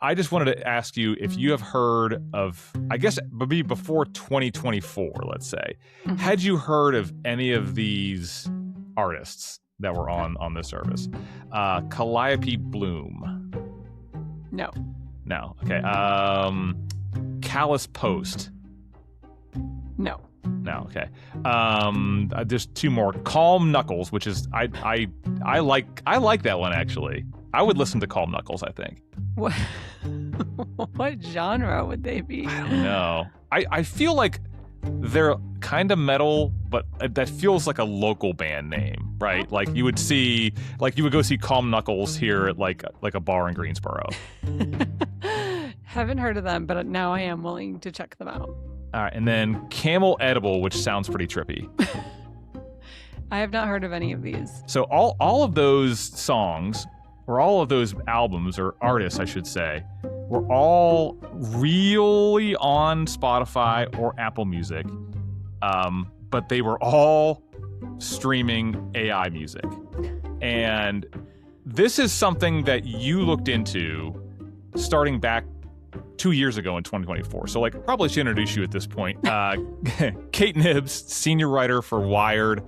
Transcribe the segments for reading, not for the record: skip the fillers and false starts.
I just wanted to ask you if you have heard of, I guess, maybe before 2024, let's say, had you heard of any of these artists that were on this service? Calliope Bloom. No. No. Okay. Callous Post. No. No. Okay. There's two more. Calm Knuckles, which is I like that one actually. I would listen to Calm Knuckles, I think. What what genre would they be? I don't know. I feel like they're kind of metal, but that feels like a local band name, right? Like you would go see Calm Knuckles here at like a bar in Greensboro. Haven't heard of them, but now I am willing to check them out. All right, and then Camel Edible, which sounds pretty trippy. I have not heard of any of these. So all of those songs, or all of those albums, or artists, I should say, were all really on Spotify or Apple Music, but they were all streaming AI music. And this is something that you looked into starting back 2 years ago in 2024. So probably should introduce you at this point. Kate Knibbs, senior writer for Wired,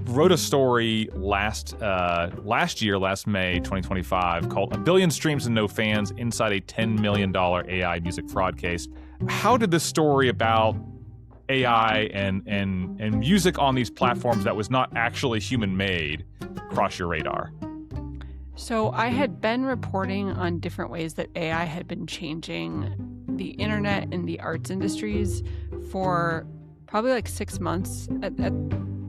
wrote a story last May 2025 called "A Billion Streams and No Fans Inside a $10 Million AI Music Fraud Case." How did this story about AI and music on these platforms that was not actually human made cross your radar? So I had been reporting on different ways that AI had been changing the internet and the arts industries for probably 6 months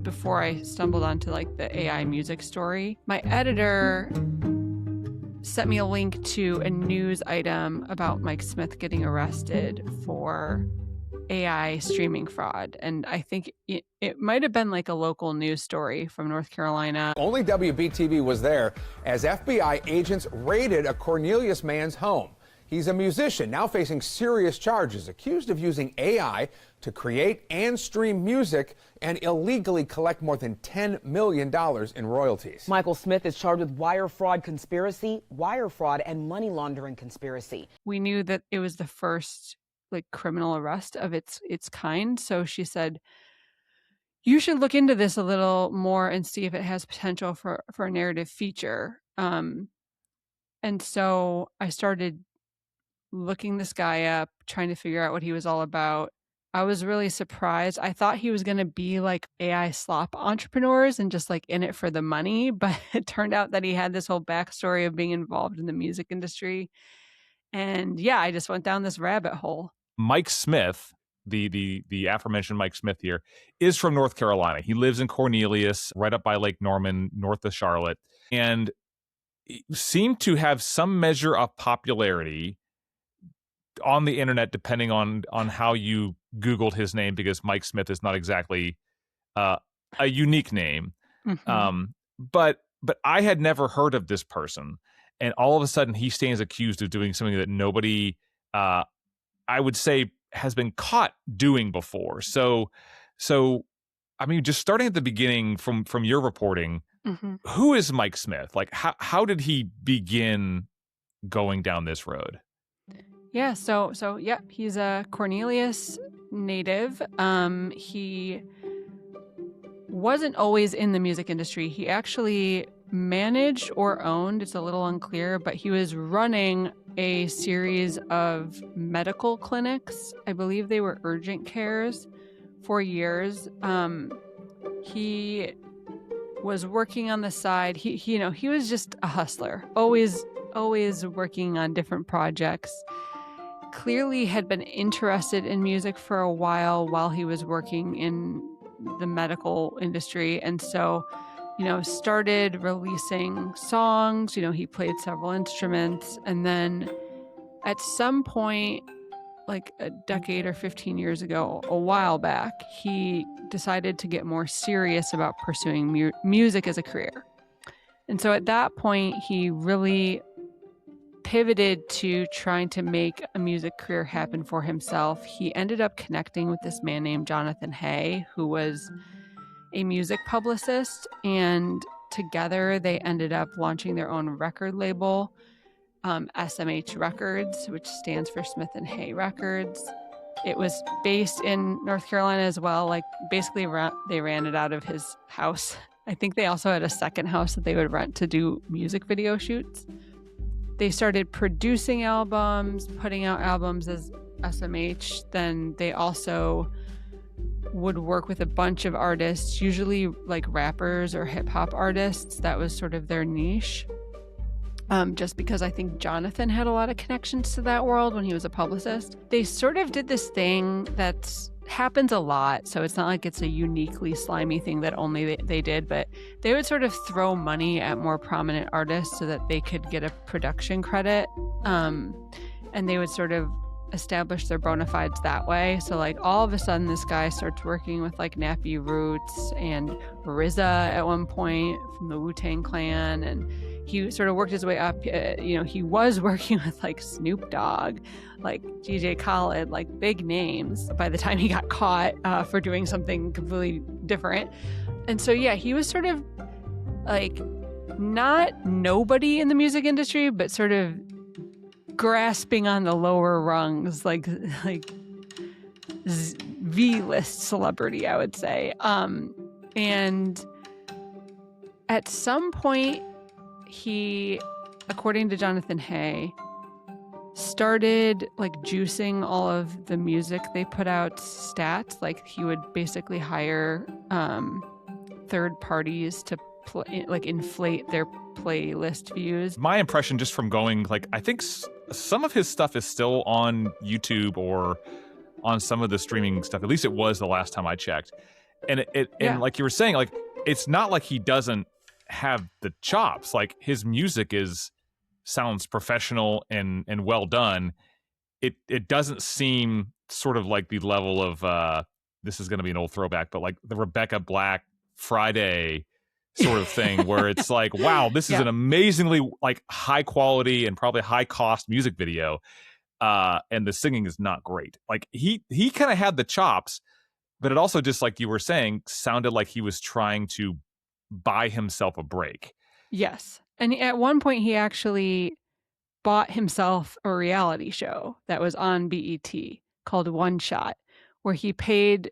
before I stumbled onto the AI music story. My editor sent me a link to a news item about Mike Smith getting arrested for AI streaming fraud. And I think it might have been a local news story from North Carolina. Only WBTV was there as FBI agents raided a Cornelius man's home. He's a musician now facing serious charges, accused of using AI to create and stream music and illegally collect more than $10 million in royalties. Michael Smith is charged with wire fraud conspiracy, wire fraud, and money laundering conspiracy. We knew that it was the first criminal arrest of its kind. So she said, you should look into this a little more and see if it has potential for a narrative feature. And so I started looking this guy up, trying to figure out what he was all about. I was really surprised. I thought he was going to be AI slop entrepreneurs and just in it for the money. But it turned out that he had this whole backstory of being involved in the music industry. And yeah, I just went down this rabbit hole. Mike Smith, the aforementioned Mike Smith here, is from North Carolina. He lives in Cornelius, right up by Lake Norman, north of Charlotte, and seemed to have some measure of popularity on the internet, depending on how you Googled his name, because Mike Smith is not exactly a unique name. Mm-hmm. But I had never heard of this person, and all of a sudden he stands accused of doing something that nobody, I would say, has been caught doing before. So I mean, just starting at the beginning from your reporting, mm-hmm. Who is Mike Smith? How did he begin going down this road? Yeah, so yeah, he's a Cornelius native. He wasn't always in the music industry. He actually managed or owned, it's a little unclear, but he was running a series of medical clinics. I believe they were urgent cares for years. He was working on the side. He was just a hustler, always working on different projects. Clearly had been interested in music for a while he was working in the medical industry. And so, started releasing songs. He played several instruments. And then at some point, a decade or 15 years ago, a while back, he decided to get more serious about pursuing music as a career. And so at that point, he really pivoted to trying to make a music career happen for himself. He ended up connecting with this man named Jonathan Hay, who was a music publicist, and together they ended up launching their own record label. SMH Records, which stands for Smith and Hay Records. It was based in North Carolina as well. Like basically they ran it out of his house. I think they also had a second house that they would rent to do music video shoots. They started producing albums, putting out albums as SMH. Then they also would work with a bunch of artists, usually like rappers or hip hop artists. That was sort of their niche. Just because I think Jonathan had a lot of connections to that world when he was a publicist. They sort of did this thing that happens a lot, so it's not like it's a uniquely slimy thing that only they did, but they would sort of throw money at more prominent artists so that they could get a production credit, and they would sort of establish their bona fides that way. So like all of a sudden this guy starts working with like Nappy Roots and RZA at one point from the Wu-Tang Clan, and he sort of worked his way up. He was working with like Snoop Dogg, like DJ Khaled, like big names by the time he got caught for doing something completely different. And so yeah, he was sort of like not nobody in the music industry, but sort of grasping on the lower rungs, like V-list celebrity, I would say. And at some point, he, according to Jonathan Hay, started like juicing all of the music they put out stats. Like he would basically hire third parties to inflate their playlist views. My impression just from going, like, I think some of his stuff is still on YouTube or on some of the streaming stuff. At least it was the last time I checked. And and like you were saying, like, it's not like he doesn't have the chops. Like his music sounds professional and well done. It doesn't seem sort of like the level of this is going to be an old throwback, but like the Rebecca Black Friday sort of thing where it's like, wow, this is an amazingly like high quality and probably high cost music video, and the singing is not great. Like he kind of had the chops, but it also, just like you were saying, sounded like he was trying to buy himself a break. Yes. And at one point he actually bought himself a reality show that was on BET called One Shot, where he paid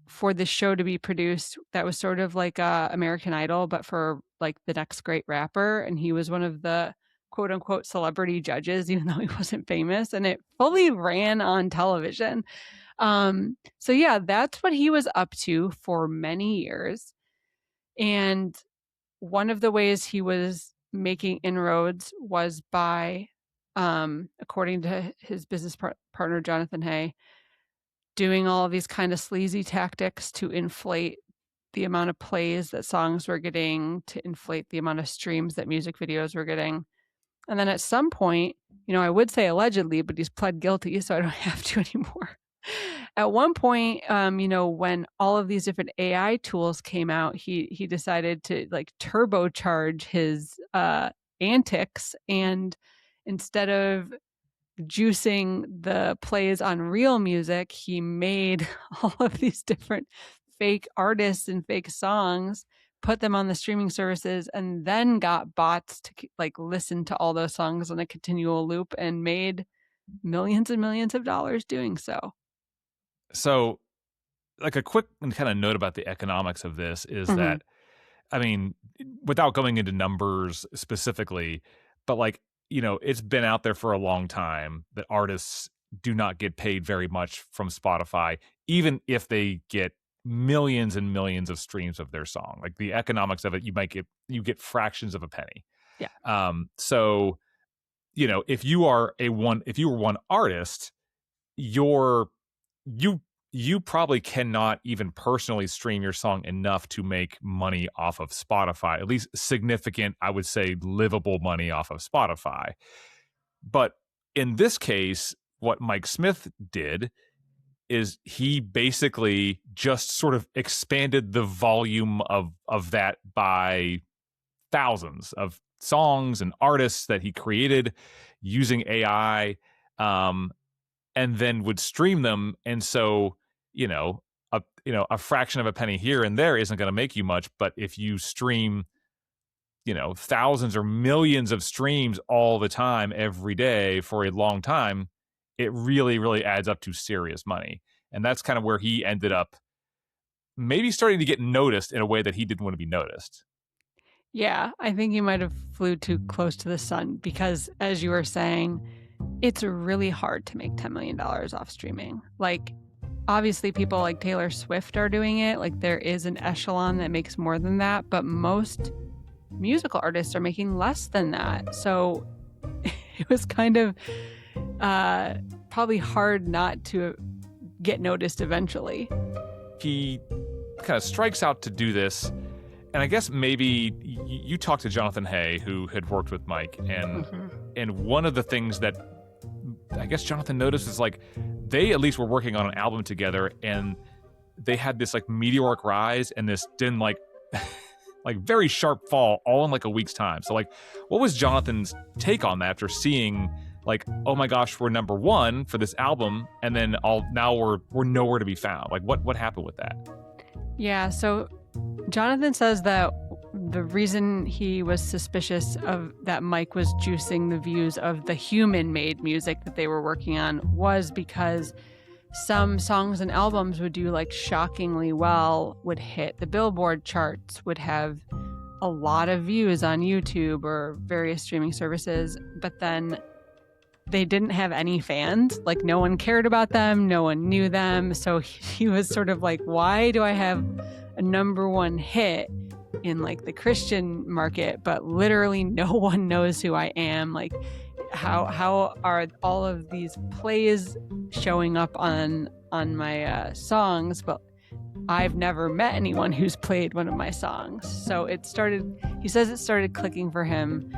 for the show to be produced. That was sort of like American Idol, but for like the next great rapper. And he was one of the quote unquote celebrity judges, even though he wasn't famous, and it fully ran on television. So yeah, that's what he was up to for many years. And one of the ways he was making inroads was by, according to his business partner, Jonathan Hay, doing all of these kind of sleazy tactics to inflate the amount of plays that songs were getting, to inflate the amount of streams that music videos were getting. And then at some point, I would say allegedly, but he's pled guilty, so I don't have to anymore. At one point, when all of these different AI tools came out, he decided to like turbocharge his antics, and instead of juicing the plays on real music, he made all of these different fake artists and fake songs, put them on the streaming services, and then got bots to like listen to all those songs on a continual loop, and made millions and millions of dollars doing so. So, like a quick kind of note about the economics of this is that, I mean, without going into numbers specifically, but like, it's been out there for a long time that artists do not get paid very much from Spotify, even if they get millions and millions of streams of their song. Like the economics of it, you get fractions of a penny. Yeah. So, if you were one artist, you probably cannot even personally stream your song enough to make money off of Spotify, at least significant, I would say, livable money off of Spotify. But in this case, what Mike Smith did is he basically just sort of expanded the volume of that by thousands of songs and artists that he created using AI, and then would stream them. And so, a fraction of a penny here and there isn't going to make you much. But if you stream, thousands or millions of streams all the time, every day for a long time, it really, really adds up to serious money. And that's kind of where he ended up maybe starting to get noticed in a way that he didn't want to be noticed. Yeah, I think he might have flew too close to the sun because, as you were saying, it's really hard to make $10 million off streaming. Like, obviously, people like Taylor Swift are doing it. Like, there is an echelon that makes more than that, but most musical artists are making less than that. So it was kind of probably hard not to get noticed eventually. He kind of strikes out to do this. And I guess maybe you talked to Jonathan Hay, who had worked with Mike, and one of the things that I guess Jonathan noticed is like they at least were working on an album together, and they had this like meteoric rise and this then like very sharp fall all in like a week's time. So like, what was Jonathan's take on that after seeing like, oh my gosh, we're number one for this album, and then now we're nowhere to be found? Like, what happened with that? Yeah, so Jonathan says that the reason he was suspicious of that Mike was juicing the views of the human-made music that they were working on was because some songs and albums would do like shockingly well, would hit the Billboard charts, would have a lot of views on YouTube or various streaming services, but then they didn't have any fans. Like, no one cared about them, no one knew them. So he was sort of like, why do I have a number one hit in like the Christian market, but literally no one knows who I am? Like, how are all of these plays showing up on my songs, but I've never met anyone who's played one of my songs? So he says it started clicking for him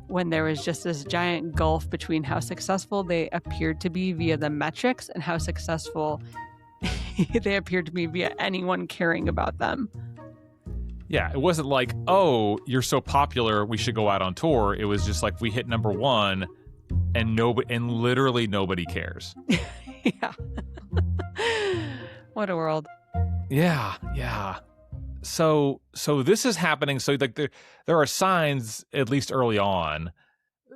when there was just this giant gulf between how successful they appeared to be via the metrics and how successful they appeared to be via anyone caring about them. Yeah, it wasn't like, oh, you're so popular, we should go out on tour. It was just like, we hit number one and literally nobody cares. Yeah. What a world. Yeah. So this is happening. So like there are signs, at least early on,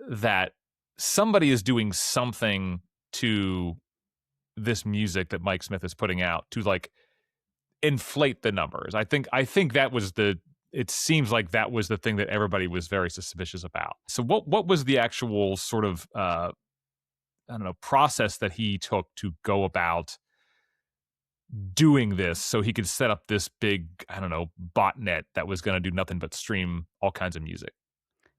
that somebody is doing something to this music that Mike Smith is putting out to like inflate the numbers. I think that was it seems like that was the thing that everybody was very suspicious about. So what was the actual sort of process that he took to go about doing this so he could set up this big, botnet that was going to do nothing but stream all kinds of music?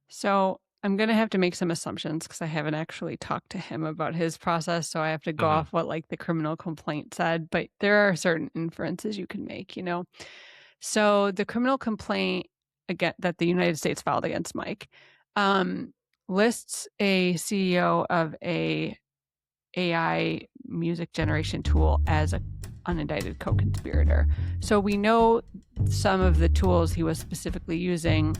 So I'm going to have to make some assumptions because I haven't actually talked to him about his process. So I have to go off what like the criminal complaint said, but there are certain inferences you can make, So the criminal complaint that the United States filed against Mike lists a CEO of a AI music generation tool as a unindicted co-conspirator. So we know some of the tools he was specifically using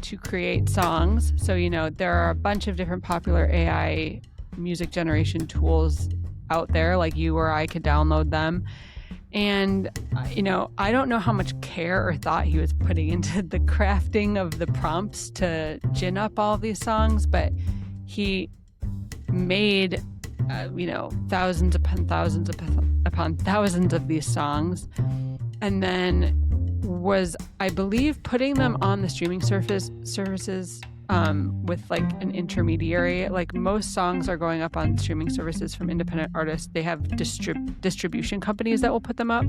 to create songs. So, there are a bunch of different popular AI music generation tools out there, like you or I could download them. And, I don't know how much care or thought he was putting into the crafting of the prompts to gin up all these songs, but he made, thousands upon thousands of these songs, and then was, I believe, putting them on the streaming services with like an intermediary. Like most songs are going up on streaming services from independent artists. They have distribution companies that will put them up.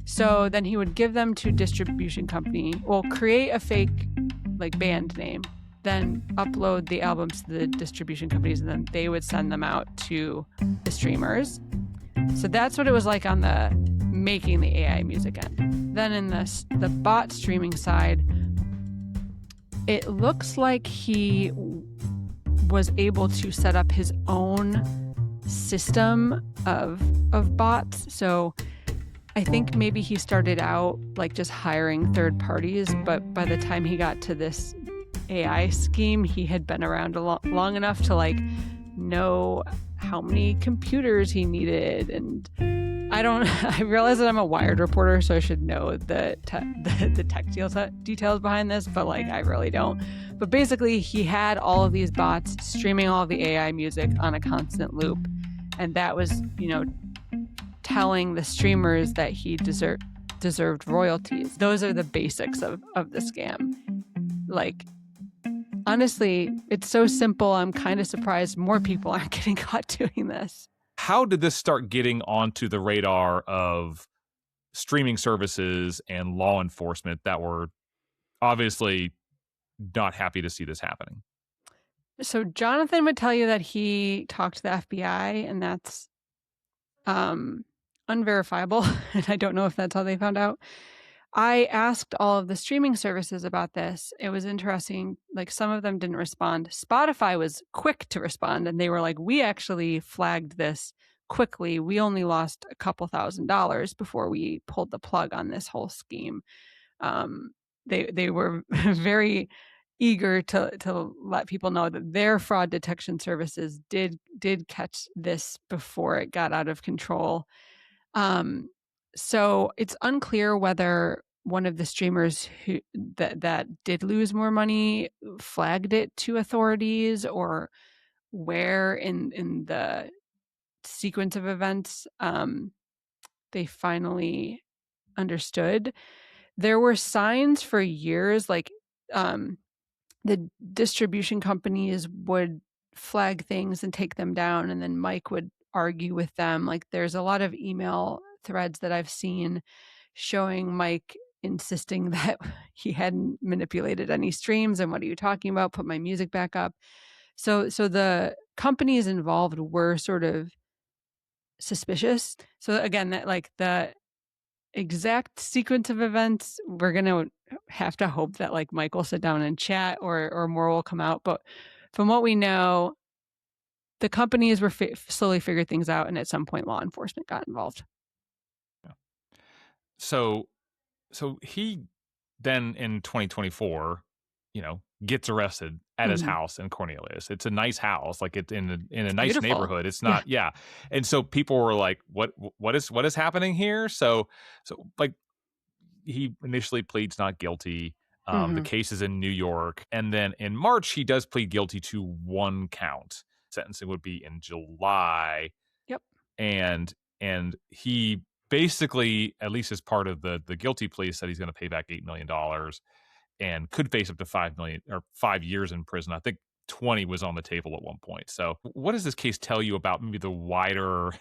So then he would give them to distribution company, create a fake like band name, then upload the albums to the distribution companies, and then they would send them out to the streamers. So that's what it was like on the making the AI music end. Then in the bot streaming side, it looks like he was able to set up his own system of bots. So I think maybe he started out like just hiring third parties, but by the time he got to this AI scheme, he had been around long enough to like know how many computers he needed and I realize that I'm a Wired reporter, so I should know the tech details behind this, but like I really don't. But basically, he had all of these bots streaming all of the AI music on a constant loop, and that was, telling the streamers that he deserved royalties. Those are the basics of the scam. Like, honestly, it's so simple. I'm kind of surprised more people aren't getting caught doing this. How did this start getting onto the radar of streaming services and law enforcement that were obviously not happy to see this happening? So Jonathan would tell you that he talked to the FBI, and that's unverifiable. And I don't know if that's how they found out. I asked all of the streaming services about this. It was interesting. Like, some of them didn't respond. Spotify was quick to respond, and they were like, we actually flagged this quickly. We only lost a couple $1,000s before we pulled the plug on this whole scheme. They were very eager to let people know that their fraud detection services did catch this before it got out of control. So it's unclear whether one of the streamers that did lose more money flagged it to authorities, or where in the sequence of events they finally understood. There were signs for years, like the distribution companies would flag things and take them down, and then Mike would argue with them. Like, there's a lot of email threads that I've seen showing Mike insisting that he hadn't manipulated any streams, and what are you talking about? Put my music back up. So the companies involved were sort of suspicious. So again, that, like, the exact sequence of events, we're gonna have to hope that like Mike will sit down and chat, or more will come out. But from what we know, the companies were slowly figured things out, and at some point law enforcement got involved. Yeah. So he then in 2024, gets arrested at his house in Cornelius. It's a nice house, like it's in a nice beautiful neighborhood. It's not, yeah. And so people were like, what is happening here? So like, he initially pleads not guilty. The case is in New York, and then in March he does plead guilty to one count. Sentencing would be in July. Yep. And he basically, at least as part of the guilty plea, said he's going to pay back $8 million and could face up to 5 million or 5 years in prison. I think 20 was on the table at one point. So what does this case tell you about maybe the wider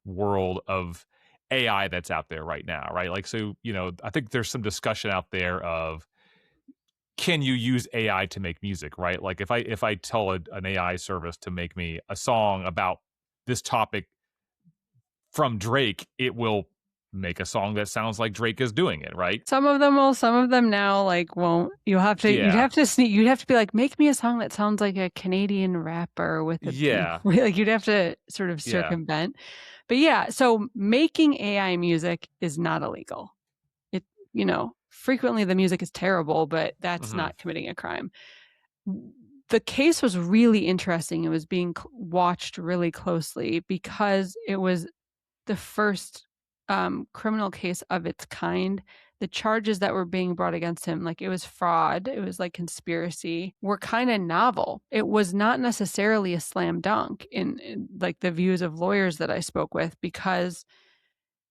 world of AI that's out there right now, right? Like, so, I think there's some discussion out there of, can you use AI to make music, right? Like, if I tell an AI service to make me a song about this topic from Drake, it will make a song that sounds like Drake is doing it, right? Some of them will, some of them now like won't. You'd have to be like, make me a song that sounds like a Canadian rapper with a like, you'd have to sort of circumvent. But yeah, so making AI music is not illegal. It, frequently the music is terrible, but that's not committing a crime. The case was really interesting. It was being watched really closely because it was the first criminal case of its kind. The charges that were being brought against him, like, it was fraud, it was like conspiracy, were kind of novel. It was not necessarily a slam dunk in like the views of lawyers that I spoke with, because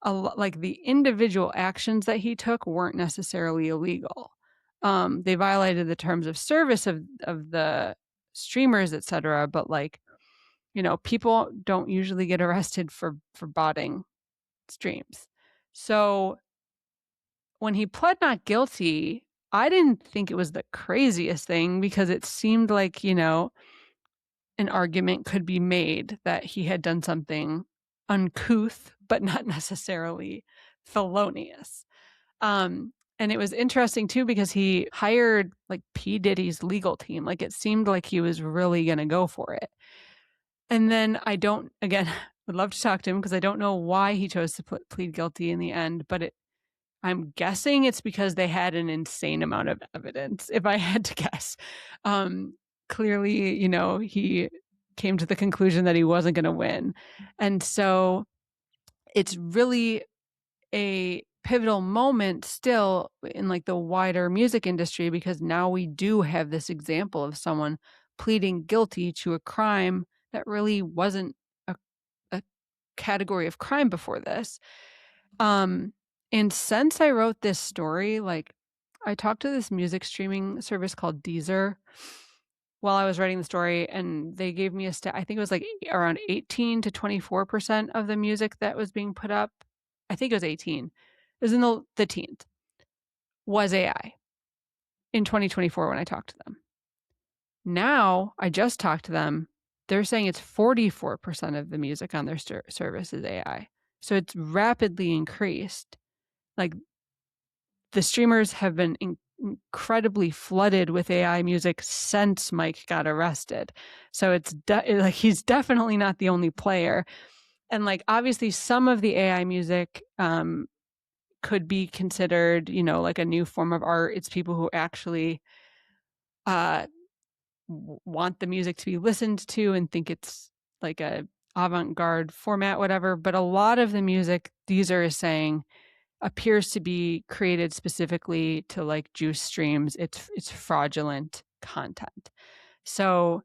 like the individual actions that he took weren't necessarily illegal. They violated the terms of service of the streamers, etc. But like, people don't usually get arrested for botting streams. So when he pled not guilty, I didn't think it was the craziest thing, because it seemed like, an argument could be made that he had done something uncouth, but not necessarily felonious. And it was interesting too, because he hired like P. Diddy's legal team. Like, it seemed like he was really going to go for it. And then would love to talk to him, because I don't know why he chose to plead guilty in the end, but I'm guessing it's because they had an insane amount of evidence, if I had to guess. Clearly, he came to the conclusion that he wasn't going to win. And so it's really a pivotal moment still in like the wider music industry, because now we do have this example of someone pleading guilty to a crime that really wasn't a category of crime before this. And since I wrote this story, like I talked to this music streaming service called Deezer while I was writing the story, and they gave me a stat. I think it was like around 18 to 24% of the music that was being put up. I think it was 18. It was in the teens. Was AI in 2024 when I talked to them. Now, I just talked to them. They're saying it's 44% of the music on their service is AI. So it's rapidly increased. Like the streamers have been incredibly flooded with AI music since Mike got arrested. So it's like he's definitely not the only player. And like obviously some of the AI music could be considered, you know, like a new form of art. It's people who actually want the music to be listened to and think it's like a avant-garde format, whatever. But a lot of the music Deezer is saying appears to be created specifically to like juice streams. It's fraudulent content. So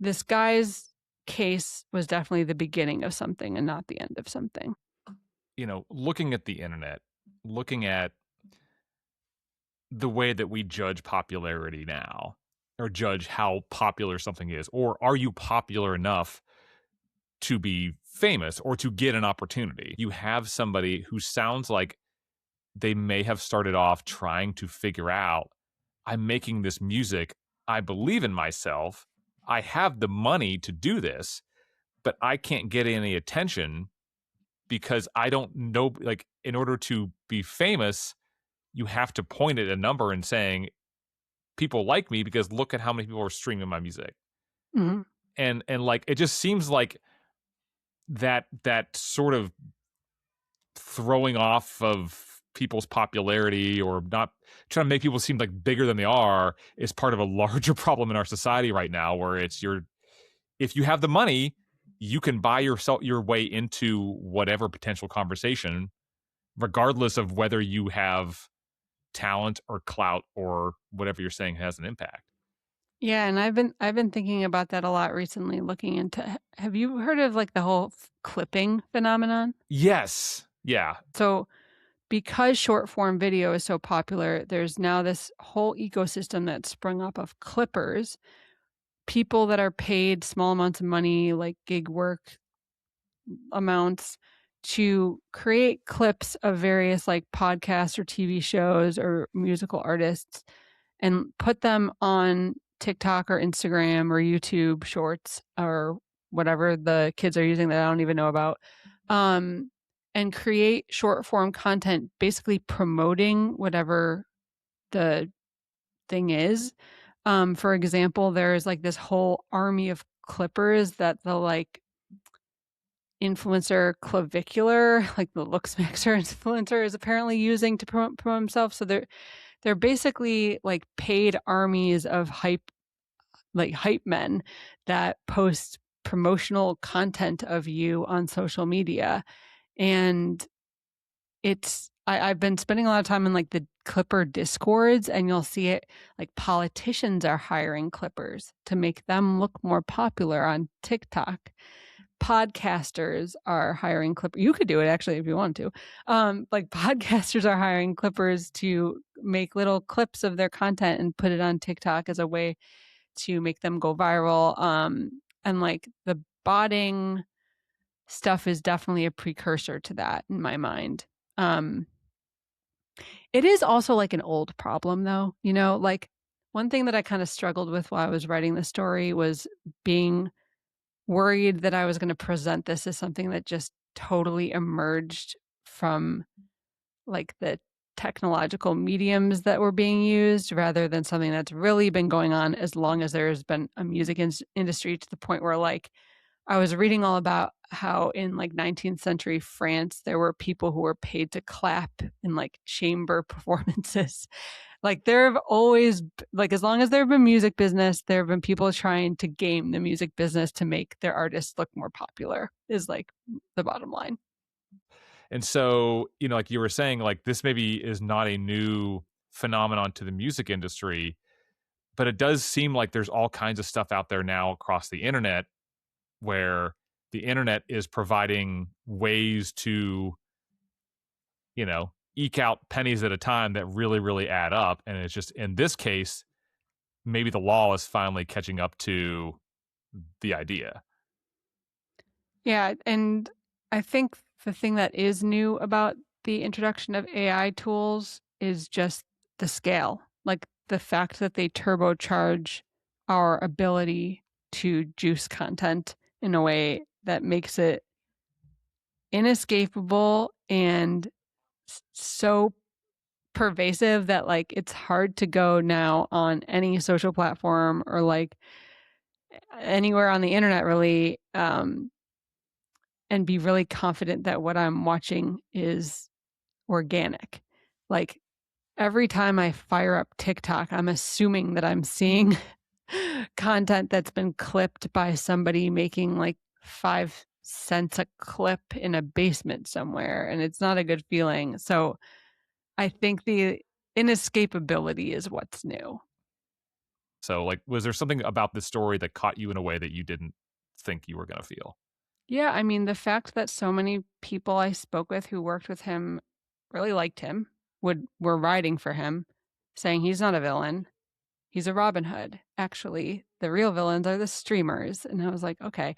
this guy's case was definitely the beginning of something and not the end of something. You know, looking at the internet, looking at the way that we judge popularity now, or judge how popular something is, or are you popular enough to be famous or to get an opportunity? You have somebody who sounds like they may have started off trying to figure out, I'm making this music, I believe in myself, I have the money to do this, but I can't get any attention because I don't know, like, in order to be famous, you have to point at a number and saying, people like me because look at how many people are streaming my music. Mm-hmm. And like, it just seems like that sort of throwing off of people's popularity or not trying to make people seem like bigger than they are is part of a larger problem in our society right now, where it's if you have the money, you can buy your way into whatever potential conversation, regardless of whether you have talent or clout or whatever you're saying has an impact. Yeah, and I've been thinking about that a lot recently, looking into, have you heard of like the whole clipping phenomenon? Yes. Yeah. So because short form video is so popular, there's now this whole ecosystem that's sprung up of clippers, people that are paid small amounts of money, like gig work amounts, to create clips of various like podcasts or TV shows or musical artists and put them on TikTok or Instagram or YouTube shorts or whatever the kids are using that I don't even know about. And create short form content, basically promoting whatever the thing is. For example, there's like this whole army of clippers that the like influencer clavicular, like the Looksmaxer influencer, is apparently using to promote himself. So they're basically like paid armies of hype men that post promotional content of you on social media. And I've been spending a lot of time in like the clipper discords, and you'll see it like politicians are hiring clippers to make them look more popular on TikTok. Podcasters are hiring clippers. You could do it actually if you want to. Like podcasters are hiring clippers to make little clips of their content and put it on TikTok as a way to make them go viral. And like the botting stuff is definitely a precursor to that in my mind. It is also like an old problem though, you know, like one thing that I kind of struggled with while I was writing the story was being worried that I was going to present this as something that just totally emerged from like the technological mediums that were being used, rather than something that's really been going on as long as there's been a music industry, to the point where like I was reading all about how in like 19th century France, there were people who were paid to clap in like chamber performances. Like there have always, like as long as there have been music business, there have been people trying to game the music business to make their artists look more popular, is like the bottom line. And so, like you were saying, like this maybe is not a new phenomenon to the music industry, but it does seem like there's all kinds of stuff out there now across the internet where the internet is providing ways to, eke out pennies at a time that really, really add up. And it's just, in this case, maybe the law is finally catching up to the idea. Yeah, and I think the thing that is new about the introduction of AI tools is just the scale. Like the fact that they turbocharge our ability to juice content in a way that makes it inescapable and so pervasive that like it's hard to go now on any social platform or like anywhere on the internet really and be really confident that what I'm watching is organic. Like every time I fire up TikTok, I'm assuming that I'm seeing content that's been clipped by somebody making like 5 cents a clip in a basement somewhere, and it's not a good feeling. So I think the inescapability is what's new. So, like, was there something about this story that caught you in a way that you didn't think you were going to feel? Yeah, I mean, the fact that so many people I spoke with who worked with him really liked him, were riding for him, saying he's not a villain. He's a Robin Hood. Actually, the real villains are the streamers. And I was like, okay,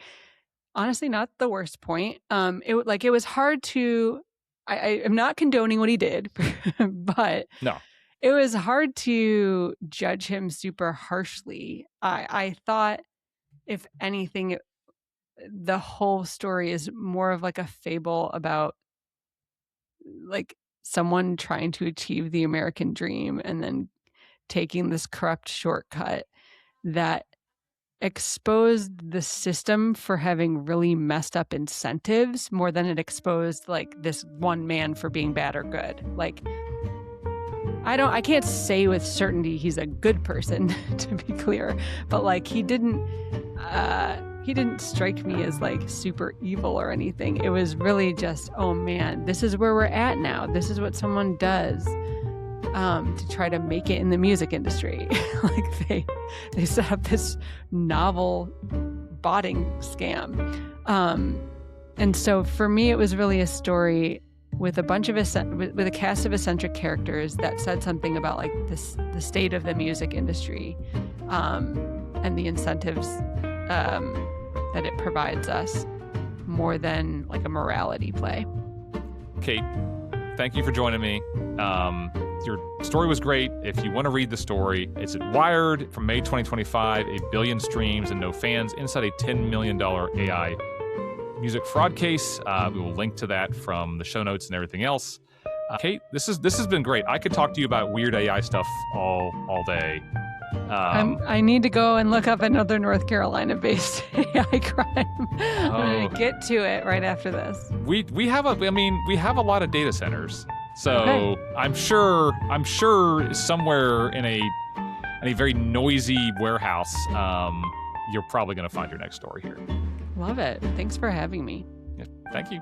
honestly, not the worst point. It was hard to. I am not condoning what he did, but No. it was hard to judge him super harshly. I thought, if anything, the whole story is more of like a fable about like someone trying to achieve the American dream and then taking this corrupt shortcut that exposed the system for having really messed up incentives more than it exposed like this one man for being bad or good. Like I can't say with certainty he's a good person, to be clear, but like he didn't strike me as like super evil or anything. It was really just, oh man, this is where we're at now. This is what someone does to try to make it in the music industry. Like they set up this novel botting scam. And so for me, it was really a story with a bunch of with a cast of eccentric characters that said something about like the state of the music industry and the incentives that it provides us more than like a morality play. Kate, thank you for joining me. Your story was great. If you want to read the story, it's at Wired from May 2025, 1 billion streams and no fans inside a $10 million AI music fraud case. We will link to that from the show notes and everything else. Kate, this has been great. I could talk to you about weird AI stuff all day. I need to go and look up another North Carolina-based AI crime. I'm going to get to it right after this. We have a lot of data centers. So okay. I'm sure somewhere in a very noisy warehouse, you're probably going to find your next story here. Love it. Thanks for having me. Yeah, thank you.